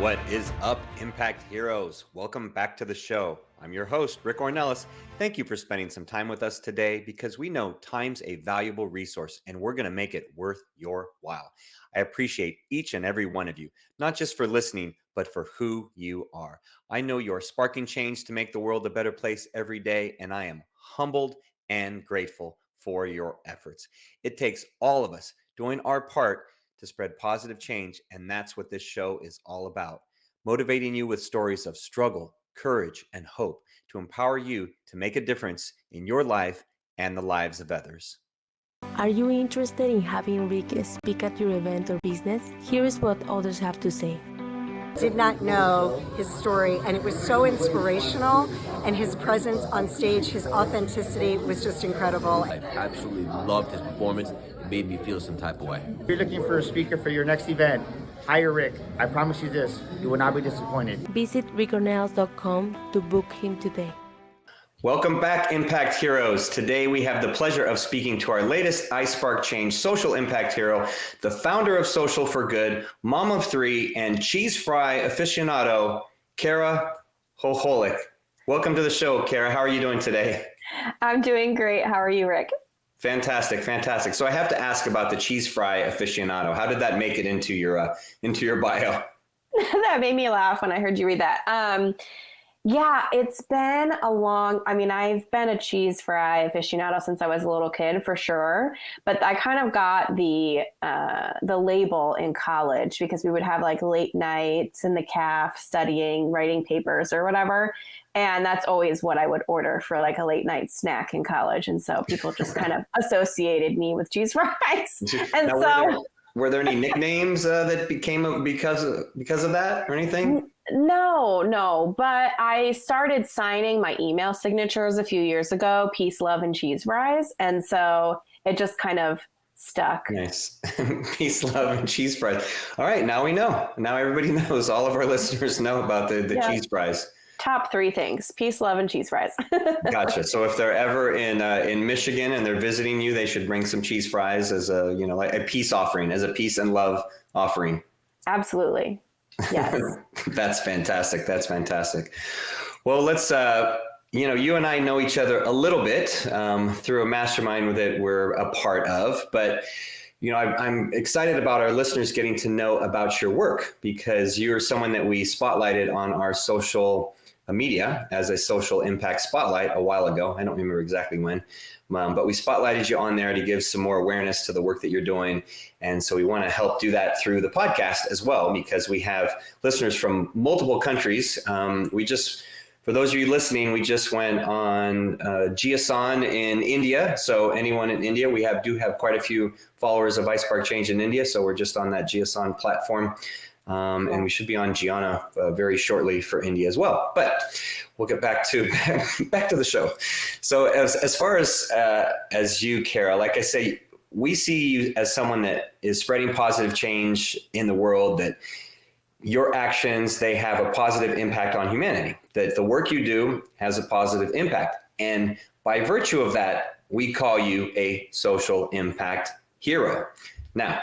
What is up, Impact Heroes? Welcome back to the show. I'm your host, Rick Ornelas. Thank you for spending some time with us today because we know time's a valuable resource and we're going to make it worth your while. I appreciate each and every one of you, not just for listening, but for who you are. I know you're sparking change to make the world a better place every day, and I am humbled and grateful for your efforts. It takes all of us doing our part to spread positive change, and that's what this show is all about. Motivating you with stories of struggle, courage, and hope to empower you to make a difference in your life and the lives of others. Are you interested in having Rick speak at your event or business? Here is what others have to say. Did not know his story, and it was so inspirational, and his presence on stage, his authenticity was just incredible. I absolutely loved his performance. It made me feel some type of way. If you're looking for a speaker for your next event, hire Rick. I promise you this, you will not be disappointed. Visit rickornelas.com to book him today. Welcome back, Impact Heroes. Today we have the pleasure of speaking to our latest iSpark Change social impact hero, the founder of Social for Good, mom of three, and cheese fry aficionado, Kara Hoholik. Welcome to the show, Kara. How are you doing today? I'm doing great. How are you, Rick? Fantastic, fantastic. So I have to ask about the cheese fry aficionado. How did that make it into your bio? That made me laugh when I heard you read that. Yeah, it's been I've been a cheese fry aficionado since I was a little kid for sure, but I kind of got the label in college because we would have like late nights in the caf studying, writing papers or whatever. And that's always what I would order for like a late night snack in college. And so people just kind of associated me with cheese fries. And now, were there any nicknames that became because of that or anything? No, but I started signing my email signatures a few years ago, peace, love, and cheese fries. And so it just kind of stuck. Nice. Peace, love, and cheese fries. All right. Now we know. Now everybody knows. All of our listeners know about the cheese fries. Top three things: peace, love, and cheese fries. Gotcha. So if they're ever in Michigan and they're visiting you, they should bring some cheese fries as like a peace offering, as a peace and love offering. Absolutely. Yes. That's fantastic. That's fantastic. Well, let's, you and I know each other a little bit through a mastermind that we're a part of, but I'm excited about our listeners getting to know about your work because you're someone that we spotlighted on our social media as a social impact spotlight a while ago. I don't remember exactly when, but we spotlighted you on there to give some more awareness to the work that you're doing. And so we want to help do that through the podcast as well, because we have listeners from multiple countries. For those of you listening, we just went on GSON in India. So anyone in India, we do have quite a few followers of iSpark Change in India. So we're just on that GSON platform. And we should be on Gianna very shortly for India as well. But we'll get back to the show. So as far as you, Kara, like I say, we see you as someone that is spreading positive change in the world, that your actions, they have a positive impact on humanity, that the work you do has a positive impact. And by virtue of that, we call you a social impact hero. Now,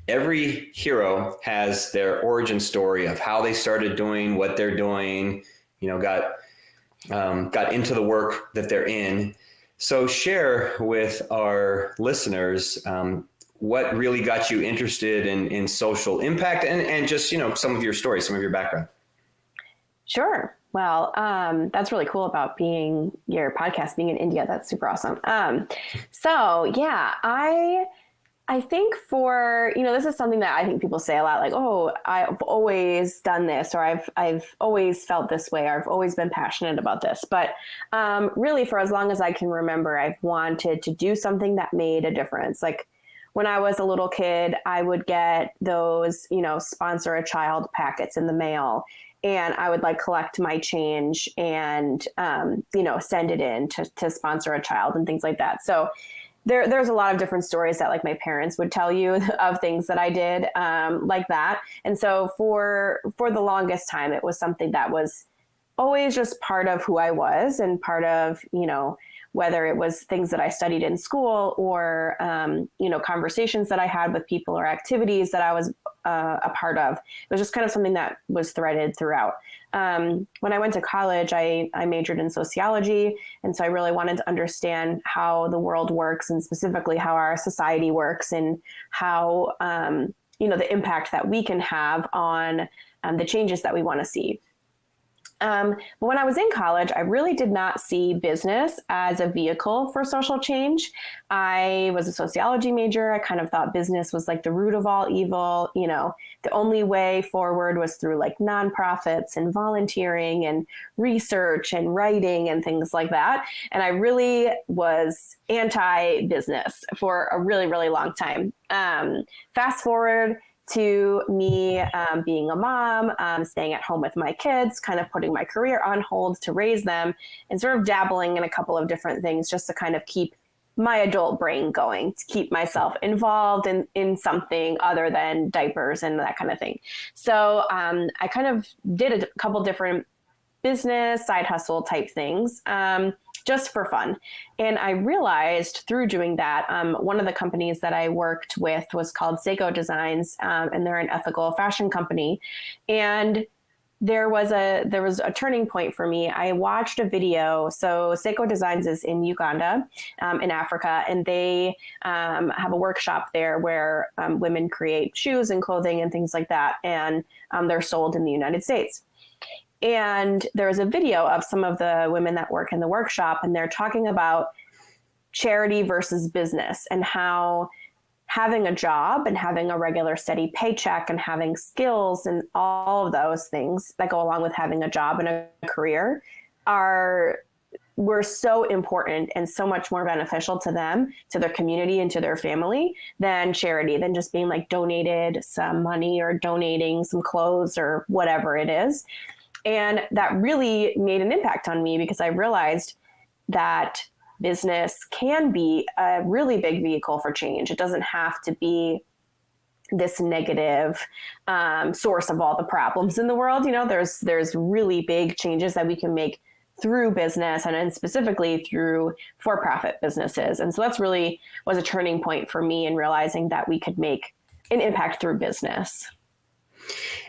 every hero has their origin story of how they started doing what they're doing, got into the work that they're in. So share with our listeners what really got you interested in social impact and just, some of your stories, some of your background. Sure. Well, that's really cool about your podcast being in India. That's super awesome. So yeah, I think this is something that I think people say a lot, like, oh, I've always done this, or I've always felt this way, or I've always been passionate about this. But really, for as long as I can remember, I've wanted to do something that made a difference. Like when I was a little kid, I would get those, sponsor a child packets in the mail. And I would collect my change and, send it in to sponsor a child and things like that. So there's a lot of different stories that my parents would tell you of things that I did like that. And so for the longest time, it was something that was always just part of who I was and part of, whether it was things that I studied in school or, conversations that I had with people or activities that I was a part of. It was just kind of something that was threaded throughout. When I went to college, I majored in sociology. And so I really wanted to understand how the world works, and specifically how our society works, and how, the impact that we can have on the changes that we want to see. But when I was in college, I really did not see business as a vehicle for social change. I was a sociology major. I kind of thought business was like the root of all evil. The only way forward was through like nonprofits and volunteering and research and writing and things like that. And I really was anti-business for a really, really long time. Fast forward to me being a mom, staying at home with my kids, kind of putting my career on hold to raise them, and sort of dabbling in a couple of different things just to kind of keep my adult brain going, to keep myself involved in something other than diapers and that kind of thing. So I kind of did a couple different business, side hustle type things, just for fun. And I realized through doing that, one of the companies that I worked with was called Seiko Designs, and they're an ethical fashion company. And there was a turning point for me. I watched a video. So Seiko Designs is in Uganda, in Africa, and they have a workshop there where women create shoes and clothing and things like that. And they're sold in the United States. And there was a video of some of the women that work in the workshop, and they're talking about charity versus business, and how having a job and having a regular steady paycheck and having skills and all of those things that go along with having a job and a career were so important and so much more beneficial to them, to their community, and to their family than charity, than just being like donated some money or donating some clothes or whatever it is. And that really made an impact on me, because I realized that business can be a really big vehicle for change. It doesn't have to be this negative source of all the problems in the world. There's really big changes that we can make through business, and then specifically through for-profit businesses. And so that's really was a turning point for me in realizing that we could make an impact through business.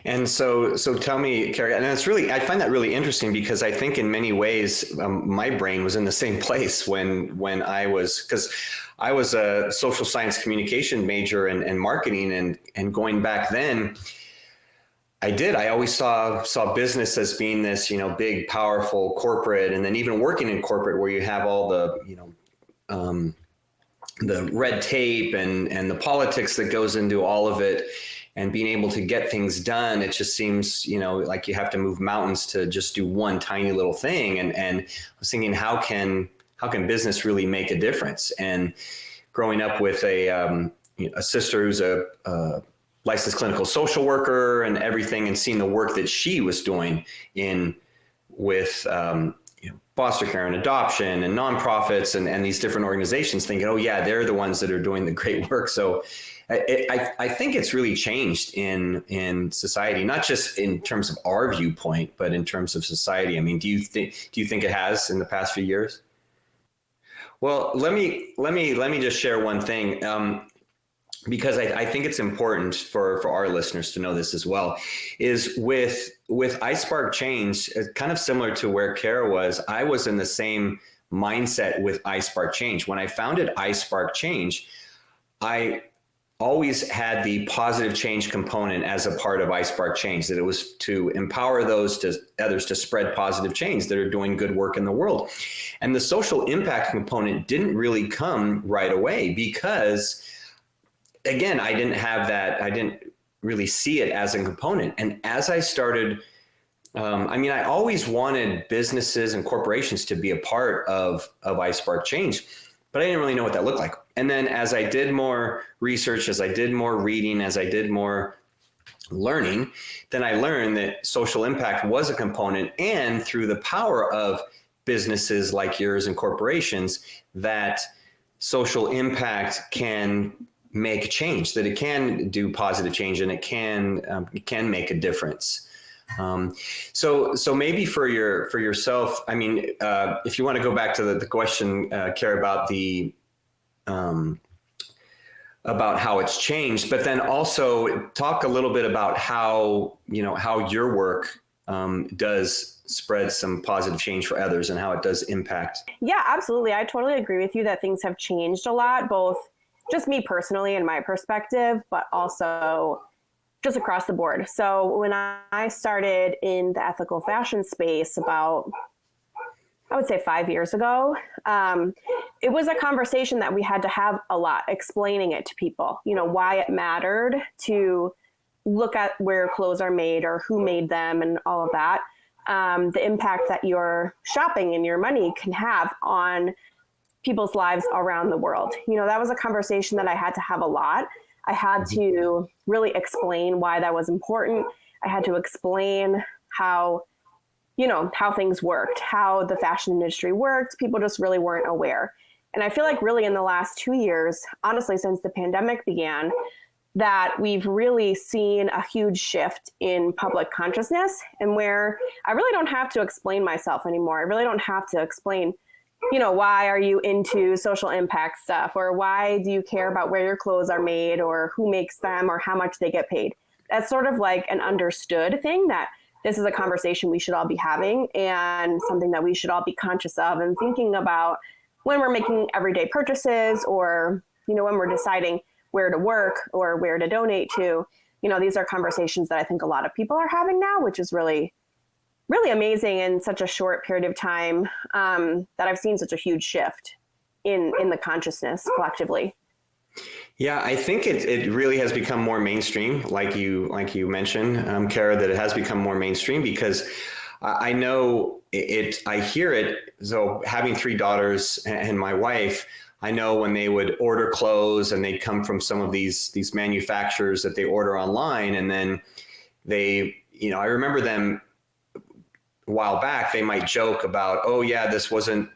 And so tell me, Kara, and I find that really interesting, because I think in many ways my brain was in the same place when because I was a social science communication major and marketing, and going back then, I always saw business as being this, big, powerful corporate, and then even working in corporate where you have all the, the red tape and the politics that goes into all of it. And being able to get things done, it just seems, like you have to move mountains to just do one tiny little thing. And I was thinking, how can business really make a difference? And growing up with a sister who's a licensed clinical social worker and everything, and seeing the work that she was doing with foster care and adoption and nonprofits and these different organizations, thinking, oh yeah, they're the ones that are doing the great work. So I think it's really changed in society, not just in terms of our viewpoint, but in terms of society. I mean, do you think it has in the past few years? Well, let me just share one thing, because I think it's important for our listeners to know this as well. Is with iSpark Change, kind of similar to where Kara was. I was in the same mindset with iSpark Change. When I founded iSpark Change, I always had the positive change component as a part of iSpark Change, that it was to empower others to spread positive change that are doing good work in the world. And the social impact component didn't really come right away, because again, I didn't have that. I didn't really see it as a component. And as I started, I always wanted businesses and corporations to be a part of iSpark Change, but I didn't really know what that looked like. And then as I did more research, as I did more reading, as I did more learning, then I learned that social impact was a component, and through the power of businesses like yours and corporations, that social impact can make change, that it can do positive change, and it can make a difference. So maybe for yourself, if you want to go back to the question, Kara, about about how it's changed, but then also talk a little bit about how, how your work does spread some positive change for others and how it does impact. Yeah, absolutely. I totally agree with you that things have changed a lot, both just me personally and my perspective, but also just across the board. So when I started in the ethical fashion space about, I would say 5 years ago, it was a conversation that we had to have a lot, explaining it to people, why it mattered to look at where clothes are made or who made them and all of that. The impact that your shopping and your money can have on people's lives around the world. That was a conversation that I had to have a lot. I had to really explain why that was important. I had to explain how things worked, how the fashion industry worked. People just really weren't aware. And I feel like really in the last 2 years, honestly, since the pandemic began, that we've really seen a huge shift in public consciousness, and where I really don't have to explain myself anymore. I really don't have to explain, why are you into social impact stuff, or why do you care about where your clothes are made or who makes them or how much they get paid. That's sort of like an understood thing that this is a conversation we should all be having and something that we should all be conscious of and thinking about when we're making everyday purchases or, when we're deciding where to work or where to donate to. These are conversations that I think a lot of people are having now, which is really, really amazing in such a short period of time, that I've seen such a huge shift in the consciousness collectively. Yeah, I think it really has become more mainstream, like you mentioned, Kara, that it has become more mainstream because I know I hear it. So having 3 daughters and my wife, I know when they would order clothes and they'd come from some of these manufacturers that they order online, and then they, I remember them a while back, they might joke about, oh yeah, this wasn't,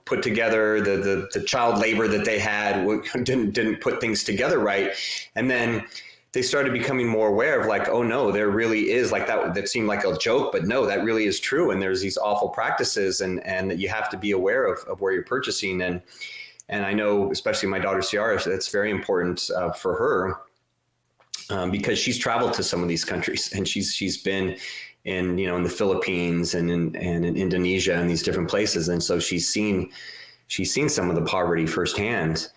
put together, the child labor that they had didn't put things together right. And then they started becoming more aware of like, oh no, there really is like that seemed like a joke, but no, that really is true. And there's these awful practices and that you have to be aware of where you're purchasing. And I know, especially my daughter, Ciara, that's very important for her because she's traveled to some of these countries and she's been in the Philippines and in Indonesia and these different places. And so she's seen some of the poverty firsthand.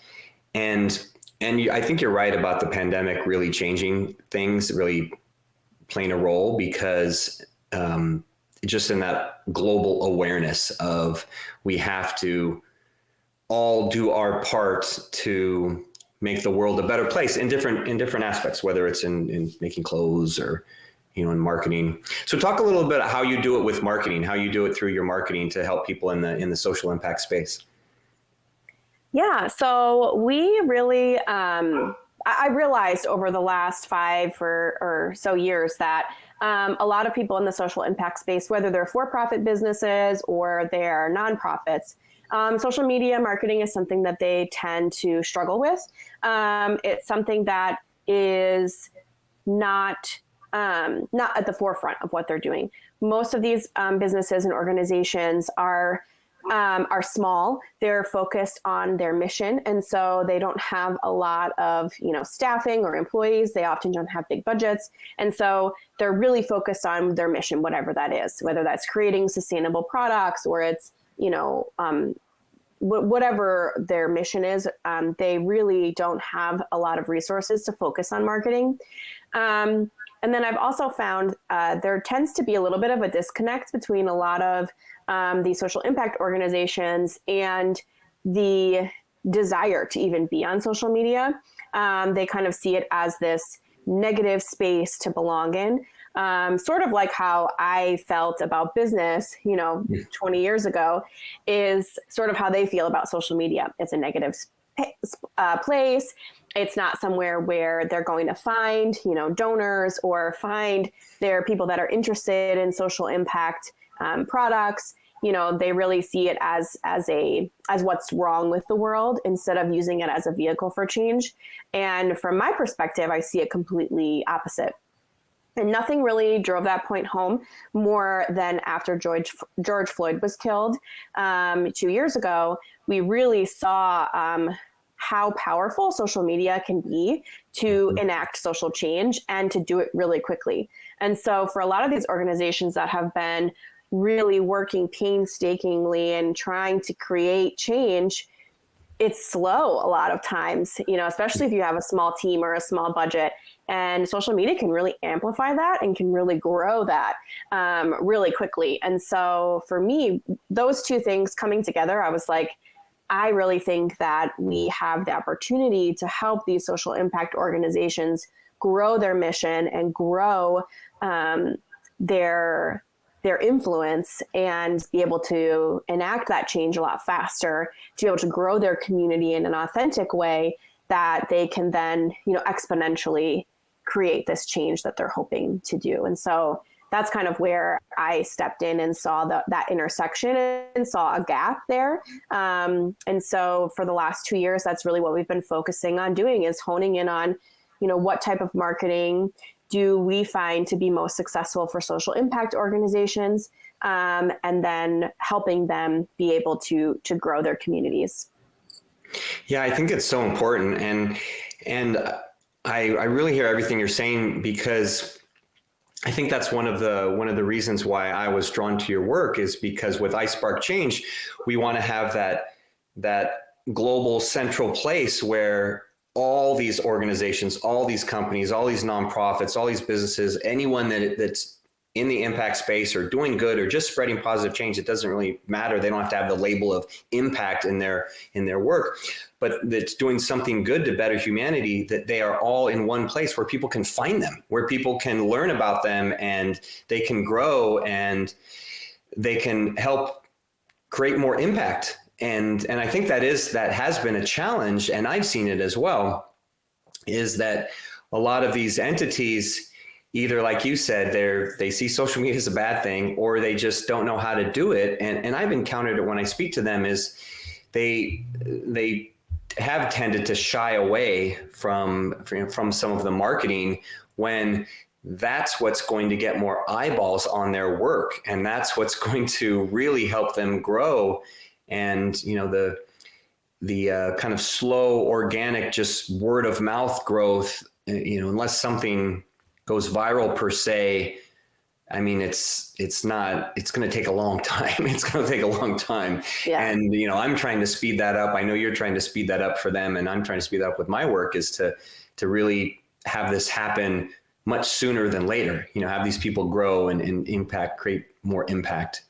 And I think you're right about the pandemic really changing things, really playing a role because just in that global awareness of we have to all do our part to make the world a better place in different aspects, whether it's in making clothes or in marketing. So talk a little bit about how you do it with marketing, how you do it through your marketing to help people in the social impact space. Yeah, so we really, I realized over the last 5 or so years that a lot of people in the social impact space, whether they're for-profit businesses or they're nonprofits, social media marketing is something that they tend to struggle with. It's something that is not at the forefront of what they're doing. Most of these businesses and organizations are small. They're focused on their mission, and so they don't have a lot of staffing or employees. They often don't have big budgets, and so they're really focused on their mission, whatever that is, whether that's creating sustainable products or it's whatever their mission is. They really don't have a lot of resources to focus on marketing. And then I've also found there tends to be a little bit of a disconnect between a lot of these social impact organizations and the desire to even be on social media. They kind of see it as this negative space to belong in, sort of like how I felt about business, 20 years ago, is sort of how they feel about social media. It's a negative place. It's not somewhere where they're going to find, donors or find their people that are interested in social impact products. They really see it as what's wrong with the world instead of using it as a vehicle for change. And from my perspective, I see it completely opposite. And nothing really drove that point home more than after George Floyd was killed 2 years ago. We really saw how powerful social media can be to enact social change and to do it really quickly. And so for a lot of these organizations that have been really working painstakingly and trying to create change, it's slow a lot of times, especially if you have a small team or a small budget. And social media can really amplify that and can really grow that really quickly. And so for me, those two things coming together, I was like, I really think that we have the opportunity to help these social impact organizations grow their mission and grow their influence and be able to enact that change a lot faster, to be able to grow their community in an authentic way that they can then, exponentially create this change that they're hoping to do. And so that's kind of where I stepped in and saw that intersection and saw a gap there. And so for the last 2 years, that's really what we've been focusing on doing, is honing in on, what type of marketing do we find to be most successful for social impact organizations, and then helping them be able to grow their communities. Yeah, I think it's so important. And I really hear everything you're saying, because I think that's one of the reasons why I was drawn to your work, is because with iSpark Change, we want to have that global central place where all these organizations, all these companies, all these nonprofits, all these businesses, anyone that's in the impact space or doing good or just spreading positive change, it doesn't really matter. They don't have to have the label of impact in their work, but that's doing something good to better humanity, that they are all in one place where people can find them, where people can learn about them, and they can grow and they can help create more impact. And I think that has been a challenge, and I've seen it as well, is that a lot of these entities, either, like you said, they see social media as a bad thing, or they just don't know how to do it. And I've encountered it when I speak to them, is they have tended to shy away from some of the marketing, when that's what's going to get more eyeballs on their work, and that's what's going to really help them grow. And the kind of slow, organic, just word of mouth growth, unless something goes viral per se, I mean, it's going to take a long time. It's going to take a long time. Yeah. And, I'm trying to speed that up. I know you're trying to speed that up for them, and I'm trying to speed that up with my work, is to really have this happen much sooner than later, have these people grow and create more impact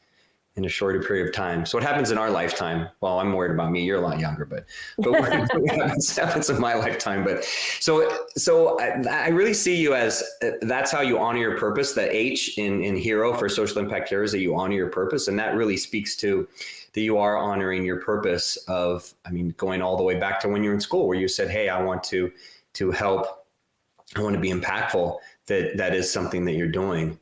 in a shorter period of time. So what happens in our lifetime? Well, I'm worried about me. You're a lot younger, but what happens in my lifetime? But so I really see you as, that's how you honor your purpose. The H in hero for social impact heroes, that you honor your purpose. And that really speaks to that you are honoring your purpose of, going all the way back to when you were in school, where you said, hey, I want to help. I want to be impactful. That is something that you're doing.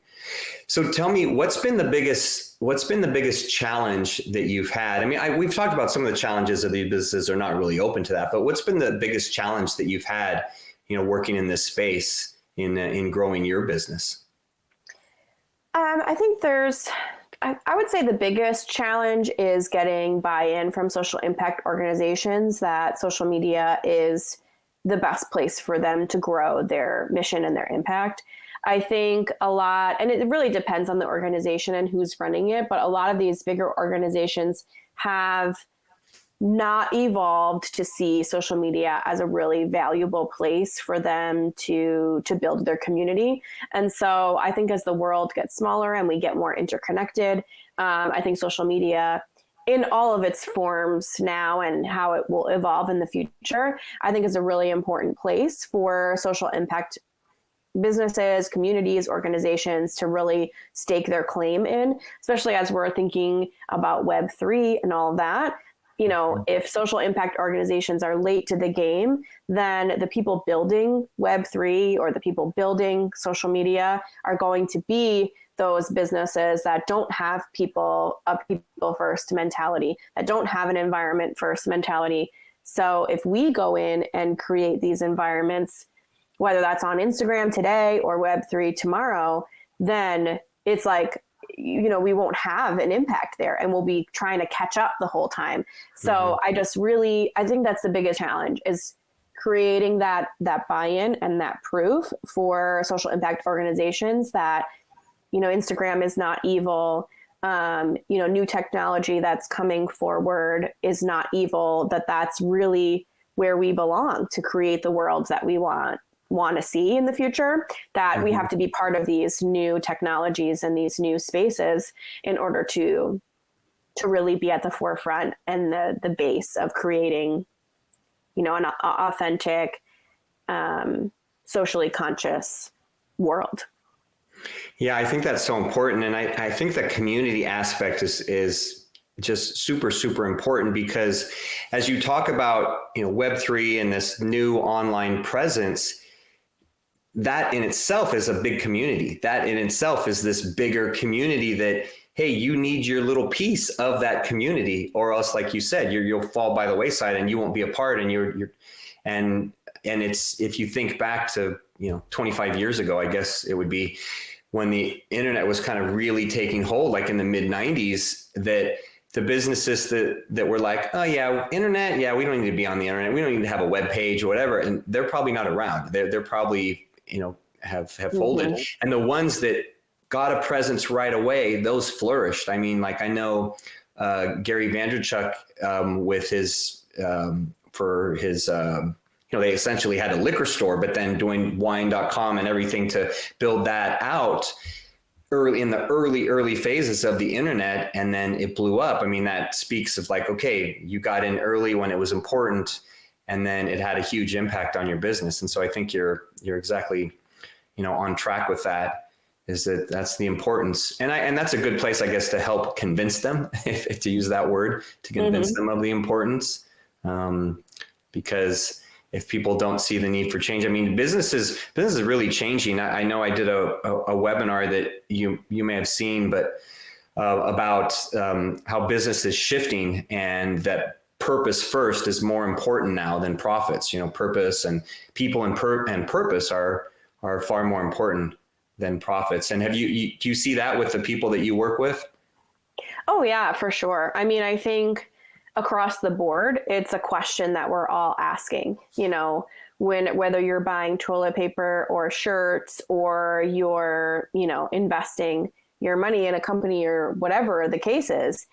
So tell me, what's been the biggest challenge that you've had? We've talked about some of the challenges of these businesses are not really open to that, but what's been the biggest challenge that you've had, working in this space in growing your business? I think I would say the biggest challenge is getting buy-in from social impact organizations that social media is the best place for them to grow their mission and their impact. I think a lot, and it really depends on the organization and who's running it, but a lot of these bigger organizations have not evolved to see social media as a really valuable place for them to build their community. And so I think as the world gets smaller and we get more interconnected, I think social media in all of its forms now and how it will evolve in the future, I think is a really important place for social impact businesses, communities, organizations to really stake their claim in, especially as we're thinking about Web3 and all of that. If social impact organizations are late to the game, then the people building Web3 or the people building social media are going to be those businesses that don't have a people first mentality, that don't have an environment first mentality. So if we go in and create these environments, whether that's on Instagram today or Web3 tomorrow, then it's like, we won't have an impact there, and we'll be trying to catch up the whole time. So I think that's the biggest challenge, is creating that buy-in and that proof for social impact organizations that, Instagram is not evil. New technology that's coming forward is not evil, that's really where we belong to create the worlds that we want to see in the future, that we have to be part of these new technologies and these new spaces in order to really be at the forefront and the base of creating, an authentic, socially conscious world. Yeah, I think that's so important. And I think the community aspect is just super, super important, because as you talk about, Web3 and this new online presence, that in itself is a big community. That in itself is this bigger community that, hey, you need your little piece of that community, or else, like you said, you'll fall by the wayside and you won't be a part. And it's, if you think back to, 25 years ago, I guess it would be, when the internet was kind of really taking hold, like in the mid 90s, that the businesses that were like, oh yeah, internet, yeah, we don't need to be on the internet, we don't need to have a web page or whatever, and they're probably not around. They're probably, have folded. And the ones that got a presence right away, those flourished. I mean, like I know Gary Vaynerchuk with his they essentially had a liquor store, but then doing wine.com and everything to build that out in the early phases of the internet. And then it blew up. I mean, that speaks of like, okay, you got in early when it was important, and then it had a huge impact on your business. And so I think you're exactly, on track with that, is that's the importance. And that's a good place, I guess, to help convince them, if to use that word, to convince them of the importance. Because if people don't see the need for change, I mean, business is really changing. I know I did a webinar that you may have seen, but about how business is shifting, and that purpose first is more important now than profits. Purpose and people and purpose are far more important than profits. And do you see that with the people that you work with? Oh yeah, for sure. I mean, I think across the board, it's a question that we're all asking, whether you're buying toilet paper or shirts, or you're, investing your money in a company, or whatever the case is.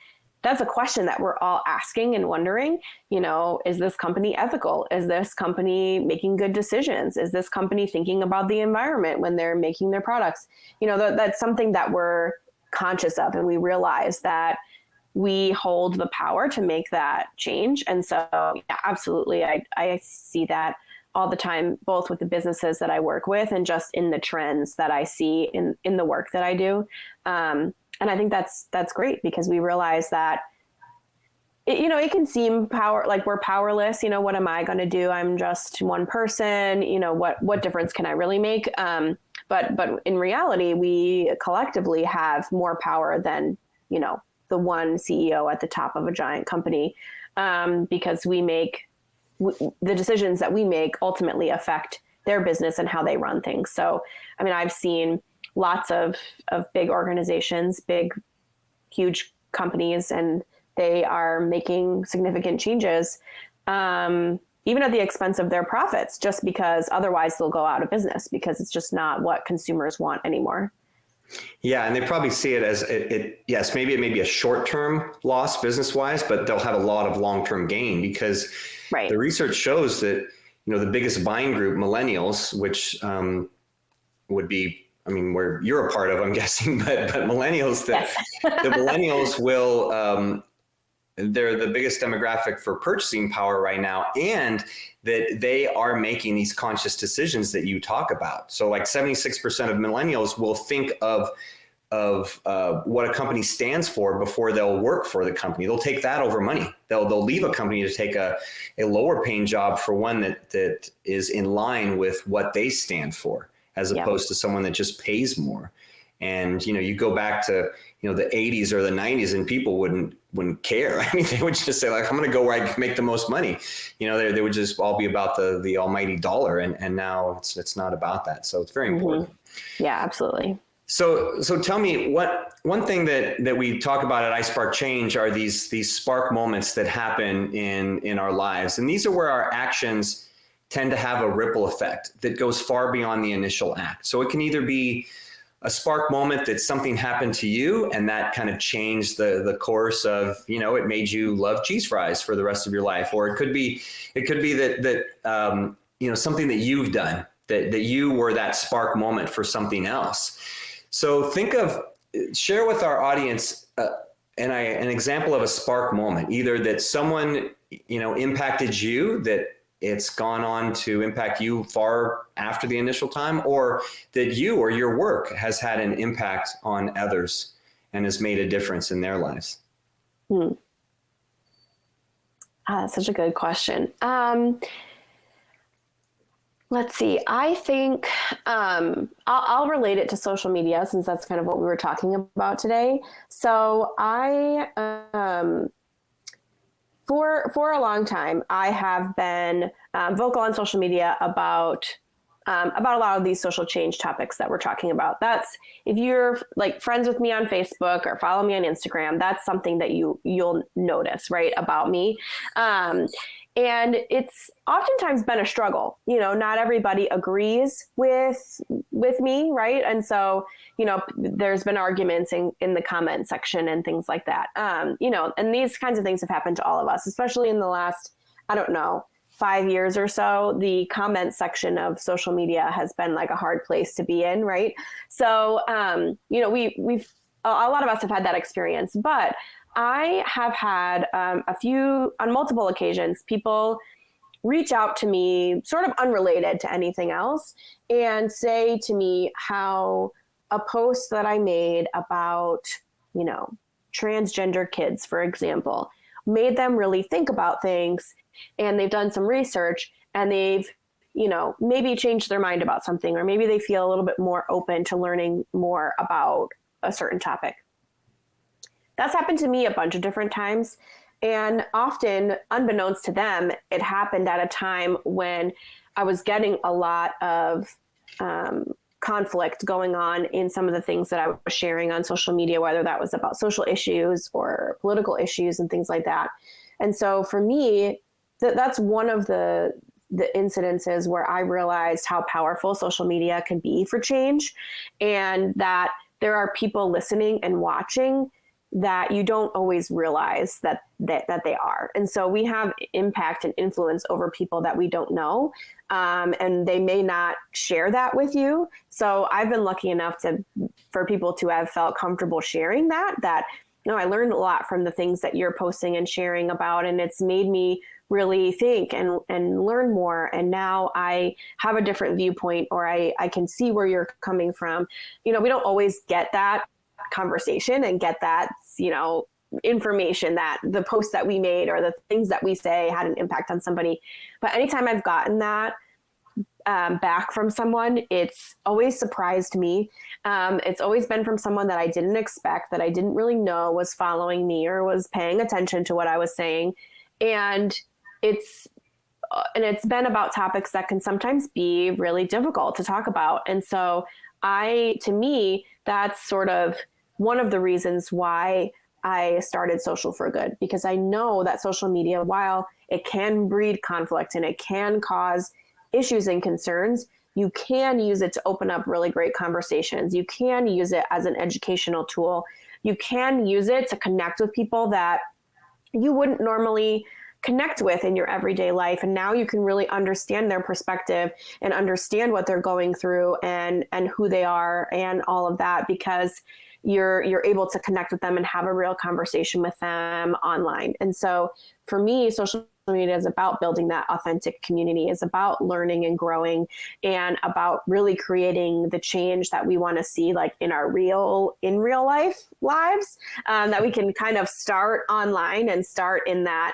That's a question that we're all asking and wondering, is this company ethical? Is this company making good decisions? Is this company thinking about the environment when they're making their products? That's something that we're conscious of, and we realize that we hold the power to make that change. And so, yeah, absolutely. I see that all the time, both with the businesses that I work with and just in the trends that I see in the work that I do. And I think that's great, because we realize that, it can seem like we're powerless. What am I going to do? I'm just one person. What difference can I really make? But in reality, we collectively have more power than, the one CEO at the top of a giant company, because the decisions that we make ultimately affect their business and how they run things. So, I mean, I've seen lots of big organizations, huge companies, and they are making significant changes, even at the expense of their profits, just because otherwise they'll go out of business, because it's just not what consumers want anymore. Yeah, and they probably see it as yes, maybe it may be a short-term loss business-wise, but they'll have a lot of long-term gain, because the research shows that, the biggest buying group, millennials, which would be, I mean, where you're a part of, I'm guessing, but millennials, the millennials will, they're the biggest demographic for purchasing power right now, and that they are making these conscious decisions that you talk about. So like 76% of millennials will think of what a company stands for before they'll work for the company. They'll take that over money. They'll leave a company to take a lower paying job for one that is in line with what they stand for, as opposed to someone that just pays more. And, you go back to, the 80s or the 90s, and people wouldn't care. I mean, they would just say, like, I'm going to go where I can make the most money. They would just all be about the almighty dollar. And now it's not about that. So it's very important. Yeah, absolutely. So tell me, one thing that we talk about at iSpark Change are these spark moments that happen in our lives. And these are where our actions tend to have a ripple effect that goes far beyond the initial act. So it can either be a spark moment that something happened to you and that kind of changed the course of, it made you love cheese fries for the rest of your life. Or it could be that something that you've done, that you were that spark moment for something else. So share with our audience an example of a spark moment, either that someone, impacted you, that it's gone on to impact you far after the initial time, or that you or your work has had an impact on others and has made a difference in their lives. That's such a good question. Let's see. I think I'll relate it to social media, since that's kind of what we were talking about today. So I, for a long time, I have been vocal on social media about a lot of these social change topics that we're talking about. That's, if you're like friends with me on Facebook or follow me on Instagram, that's something that you'll notice, right, about me. And it's oftentimes been a struggle. Not everybody agrees with me, right? And so, there's been arguments in the comment section and things like that. And these kinds of things have happened to all of us, especially in the last, 5 years or so. The comment section of social media has been like a hard place to be in, right? So, we've a lot of us have had that experience, but I have had on multiple occasions, people reach out to me sort of unrelated to anything else and say to me how a post that I made about, transgender kids, for example, made them really think about things, and they've done some research and they've, maybe changed their mind about something, or maybe they feel a little bit more open to learning more about a certain topic. That's happened to me a bunch of different times. And often, unbeknownst to them, it happened at a time when I was getting a lot of conflict going on in some of the things that I was sharing on social media, whether that was about social issues or political issues and things like that. And so for me, that's one of the incidences where I realized how powerful social media can be for change, and that there are people listening and watching that you don't always realize that they are. And so we have impact and influence over people that we don't know. And they may not share that with you. So I've been lucky enough for people to have felt comfortable sharing that I learned a lot from the things that you're posting and sharing about, and it's made me really think and learn more. And now I have a different viewpoint, or I can see where you're coming from. We don't always get that conversation and get that, information that the post that we made or the things that we say had an impact on somebody. But anytime I've gotten that back from someone, it's always surprised me. It's always been from someone that I didn't expect, that I didn't really know was following me or was paying attention to what I was saying. And it's been about topics that can sometimes be really difficult to talk about. And so to me, that's sort of one of the reasons why I started Social for Good, because I know that social media, while it can breed conflict and it can cause issues and concerns, you can use it to open up really great conversations. You can use it as an educational tool. You can use it to connect with people that you wouldn't normally connect with in your everyday life. And now you can really understand their perspective and understand what they're going through and who they are and all of that, because you're able to connect with them and have a real conversation with them online. And so for me, social media is about building that authentic community, is about learning and growing, and about really creating the change that we want to see, like in real life lives, that we can kind of start online and start in that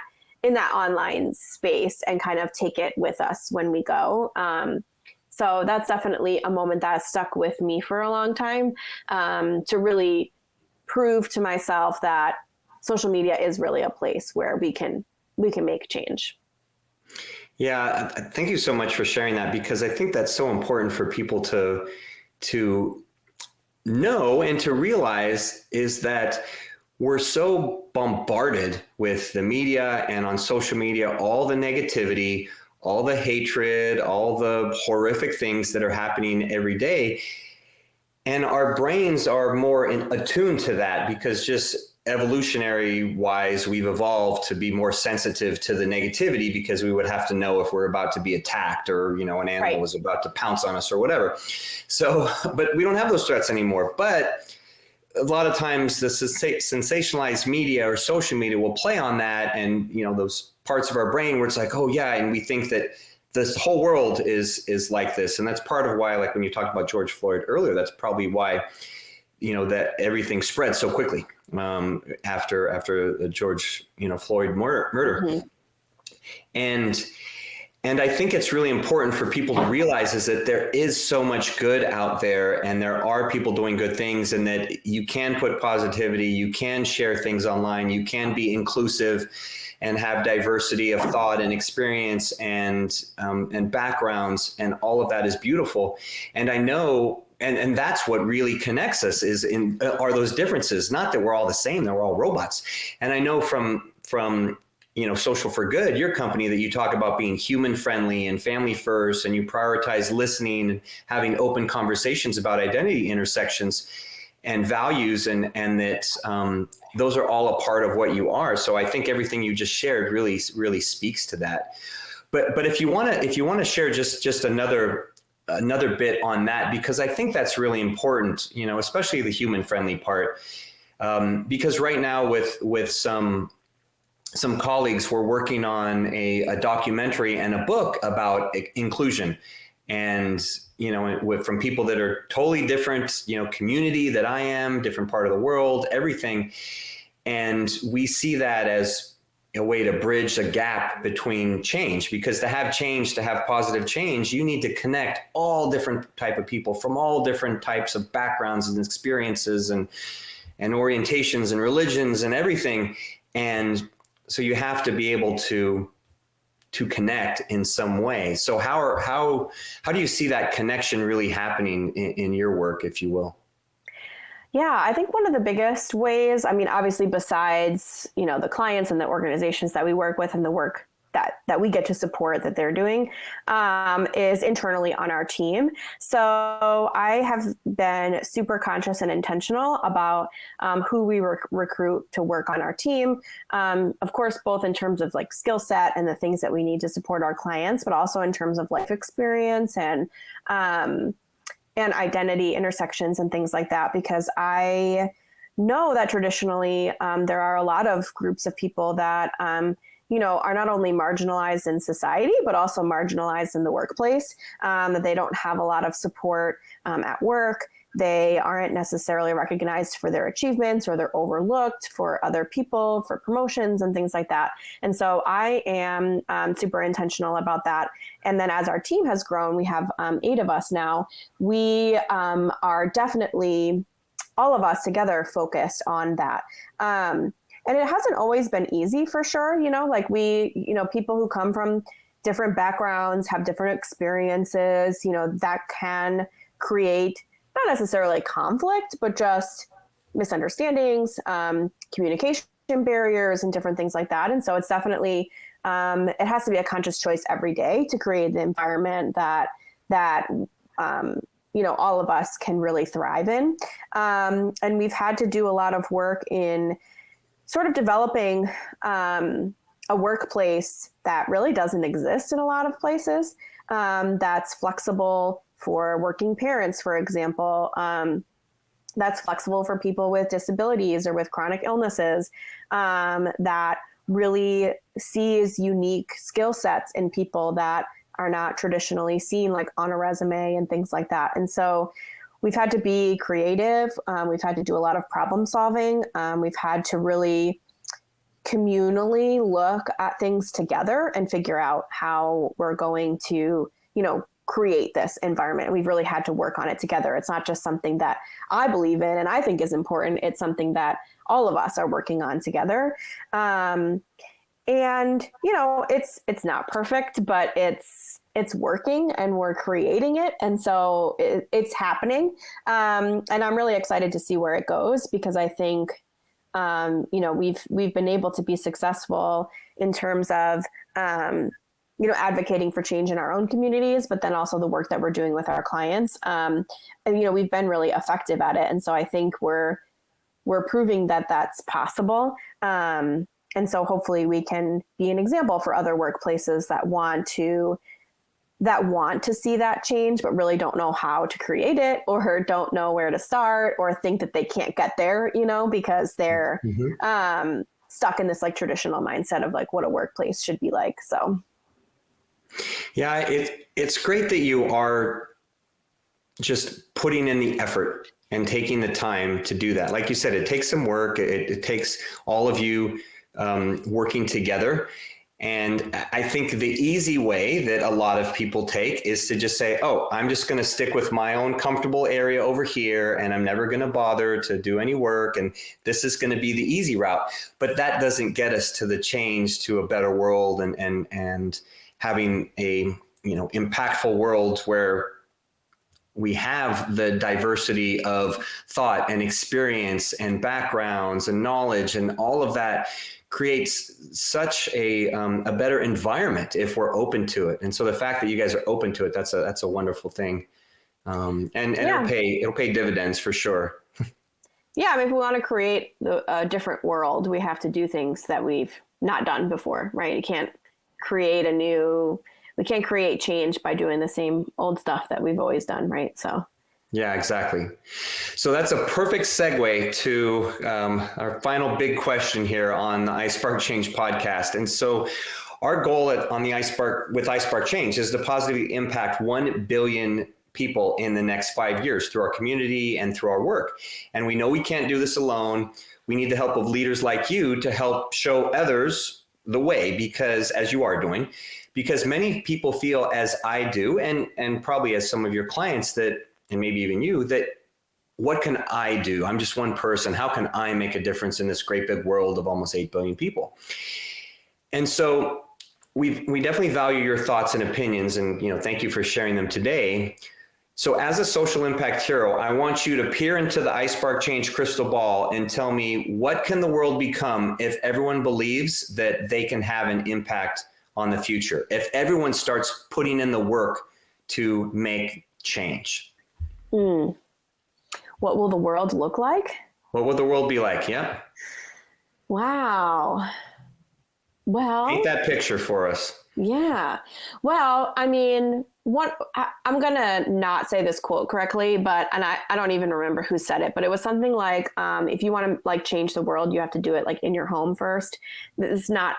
online space and kind of take it with us when we go. So that's definitely a moment that has stuck with me for a long time, to really prove to myself that social media is really a place where we can make change. Yeah, thank you so much for sharing that, because I think that's so important for people to know and to realize is that we're so bombarded with the media and on social media, all the negativity, all the hatred, all the horrific things that are happening every day. And our brains are more attuned to that because just evolutionary wise, we've evolved to be more sensitive to the negativity because we would have to know if we're about to be attacked or, an animal was about to pounce on us or whatever. So, but we don't have those threats anymore. But a lot of times the sensationalized media or social media will play on that. And, those parts of our brain where it's like, oh yeah. And we think that this whole world is like this. And that's part of why, like when you talked about George Floyd earlier, that's probably why, that everything spread so quickly after the George, Floyd murder. Mm-hmm. And I think it's really important for people to realize is that there is so much good out there and there are people doing good things and that you can put positivity, you can share things online, you can be inclusive and have diversity of thought and experience and backgrounds, and all of that is beautiful. And I know, and that's what really connects us are those differences. Not that we're all the same; that we're all robots. And I know from Social for Good, your company, that you talk about being human friendly and family first, and you prioritize listening and having open conversations about identity intersections and values, and that those are all a part of what you are. So I think everything you just shared really speaks to that. But if you want to share just another bit on that, because I think that's really important, especially the human friendly part, because right now with some colleagues, we're working on a documentary and a book about inclusion, and from people that are totally different, community that I am, different part of the world, everything. And we see that as a way to bridge the gap between change, because to have positive change, you need to connect all different type of people from all different types of backgrounds and experiences and orientations and religions and everything. And so you have to be able to connect in some way. So how do you see that connection really happening in your work, if you will? Yeah, I think one of the biggest ways, obviously besides, the clients and the organizations that we work with and the work that we get to support that they're doing, is internally on our team. So I have been super conscious and intentional about who we recruit to work on our team. Of course, both in terms of like skill set and the things that we need to support our clients, but also in terms of life experience and identity intersections and things like that, because I know that traditionally there are a lot of groups of people that are not only marginalized in society, but also marginalized in the workplace, that they don't have a lot of support at work. They aren't necessarily recognized for their achievements, or they're overlooked for other people, for promotions and things like that. And so I am super intentional about that. And then as our team has grown, we have 8 of us now. We are definitely, all of us together, focused on that. And it hasn't always been easy, for sure. People who come from different backgrounds have different experiences, that can create not necessarily conflict, but just misunderstandings, communication barriers, and different things like that. And so it's definitely, it has to be a conscious choice every day to create the environment that all of us can really thrive in. And we've had to do a lot of work in sort of developing a workplace that really doesn't exist in a lot of places, that's flexible for working parents, for example, that's flexible for people with disabilities or with chronic illnesses, that really sees unique skill sets in people that are not traditionally seen, like on a resume and things like that. And so we've had to be creative. We've had to do a lot of problem solving. We've had to really communally look at things together and figure out how we're going to, create this environment. We've really had to work on it together. It's not just something that I believe in and I think is important. It's something that all of us are working on together. And, it's not perfect, but it's it's working and we're creating it. And so it's happening. And I'm really excited to see where it goes, because I think, we've been able to be successful in terms of, advocating for change in our own communities, but then also the work that we're doing with our clients. And, we've been really effective at it. And so I think we're proving that that's possible. And so hopefully we can be an example for other workplaces that want to see that change, but really don't know how to create it, or don't know where to start, or think that they can't get there, because they're stuck in this like traditional mindset of like what a workplace should be like. So. Yeah, it's great that you are just putting in the effort and taking the time to do that. Like you said, it takes some work. It takes all of you working together. And I think the easy way that a lot of people take is to just say, oh, I'm just going to stick with my own comfortable area over here, and I'm never going to bother to do any work. And this is going to be the easy route. But that doesn't get us to the change, to a better world, and having a impactful world where we have the diversity of thought and experience and backgrounds and knowledge, and all of that creates such a better environment if we're open to it. And so the fact that you guys are open to it, that's a wonderful thing. And it'll pay dividends for sure. Yeah. I mean, if we want to create a different world, we have to do things that we've not done before, right? You can't create we can't create change by doing the same old stuff that we've always done. Right. So. Yeah, exactly. So that's a perfect segue to our final big question here on the iSpark Change podcast. And so our goal on the iSpark Change is to positively impact 1 billion people in the next 5 years through our community and through our work. And we know we can't do this alone. We need the help of leaders like you to help show others the way, because as you are doing, because many people feel, as I do, and probably as some of your clients and maybe even you, that what can I do? I'm just one person. How can I make a difference in this great big world of almost 8 billion people? And so we definitely value your thoughts and opinions, and thank you for sharing them today. So as a social impact hero, I want you to peer into the iSpark Change crystal ball and tell me, what can the world become if everyone believes that they can have an impact on the future? If everyone starts putting in the work to make change? What will the world look like? What will the world be like? Yeah. Wow. Well, paint that picture for us. Yeah. Well, I mean, I'm going to not say this quote correctly, and I don't even remember who said it, but it was something like, if you want to like change the world, you have to do it like in your home first. The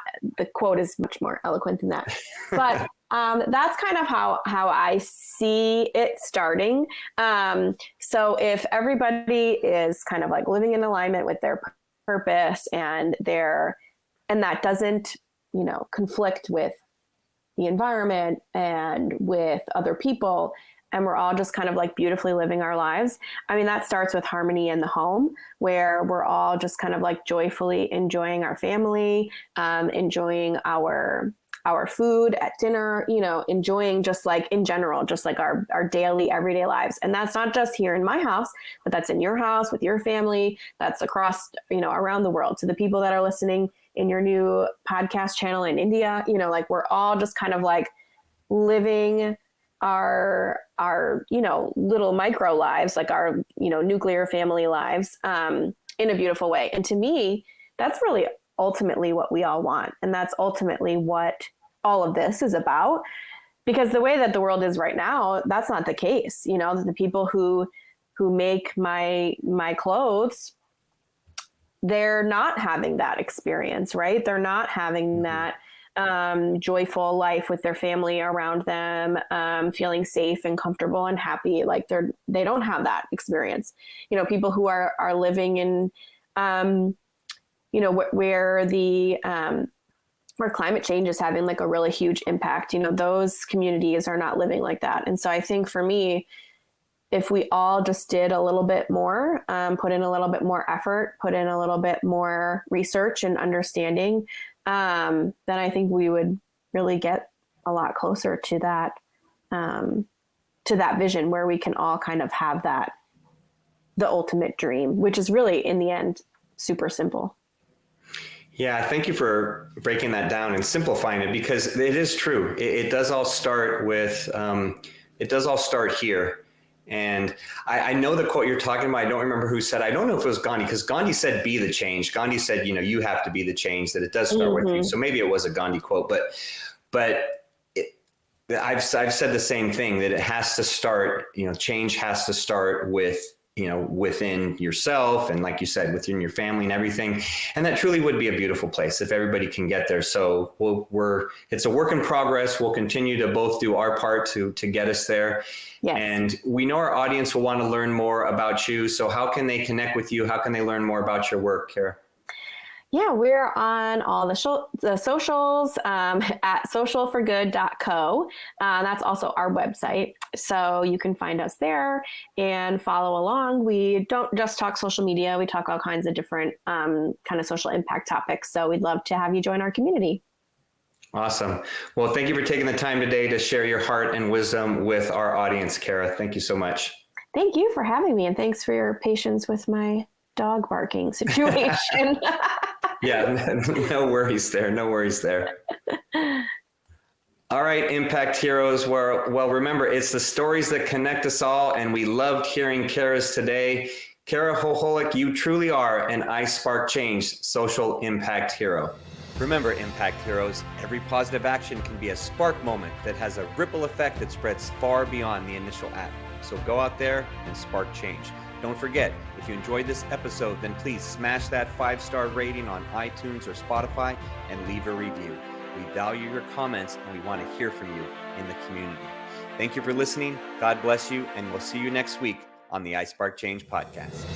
quote is much more eloquent than that, but that's kind of how I see it starting. So if everybody is kind of like living in alignment with their purpose and that doesn't, conflict with the environment and with other people, and we're all just kind of like beautifully living our lives. I mean, that starts with harmony in the home, where we're all just kind of like joyfully enjoying our family, enjoying our food at dinner, enjoying just like in general, just like our daily everyday lives. And that's not just here in my house, but that's in your house with your family. That's across, around the world. To the people that are listening in your new podcast channel in India, like we're all just kind of like living our little micro lives, like our, nuclear family lives, in a beautiful way. And to me, that's really ultimately what we all want. And that's ultimately what all of this is about, because the way that the world is right now, that's not the case. The people who make my clothes, they're not having that experience, right? They're not having that joyful life with their family around them, feeling safe and comfortable and happy. Like they don't have that experience. People who are living in, where climate change is having like a really huge impact, those communities are not living like that. And so I think for me, if we all just did a little bit more, put in a little bit more effort, put in a little bit more research and understanding, then I think we would really get a lot closer to that to that vision where we can all kind of have the ultimate dream, which is really in the end super simple. Yeah, thank you for breaking that down and simplifying it, because it is true. It does all start with, it does all start here. And I know the quote you're talking about. I don't remember who said, I don't know if it was Gandhi, because Gandhi said, be the change. Gandhi said, you have to be the change, that it does start with you. So maybe it was a Gandhi quote, but I've said the same thing, that it has to start, change has to start with, within yourself, and like you said, within your family and everything. And that truly would be a beautiful place if everybody can get there. So it's a work in progress. We'll continue to both do our part to get us there. Yes. And we know our audience will want to learn more about you. So how can they connect with you? How can they learn more about your work, Kara? Yeah, we're on all the socials at socialforgood.co. That's also our website. So you can find us there and follow along. We don't just talk social media. We talk all kinds of different kind of social impact topics. So we'd love to have you join our community. Awesome. Well, thank you for taking the time today to share your heart and wisdom with our audience, Kara. Thank you so much. Thank you for having me. And thanks for your patience with my dog barking situation. Yeah, no worries there. No worries there. All right, Impact Heroes. Well, remember, it's the stories that connect us all, and we loved hearing Kara's today. Kara Hoholik, you truly are an I Spark Change social impact hero. Remember, Impact Heroes, every positive action can be a spark moment that has a ripple effect that spreads far beyond the initial act. So go out there and spark change. Don't forget, if you enjoyed this episode, then please smash that 5-star rating on iTunes or Spotify and leave a review. We value your comments and we want to hear from you in the community. Thank you for listening. God bless you, and we'll see you next week on the I Spark Change podcast.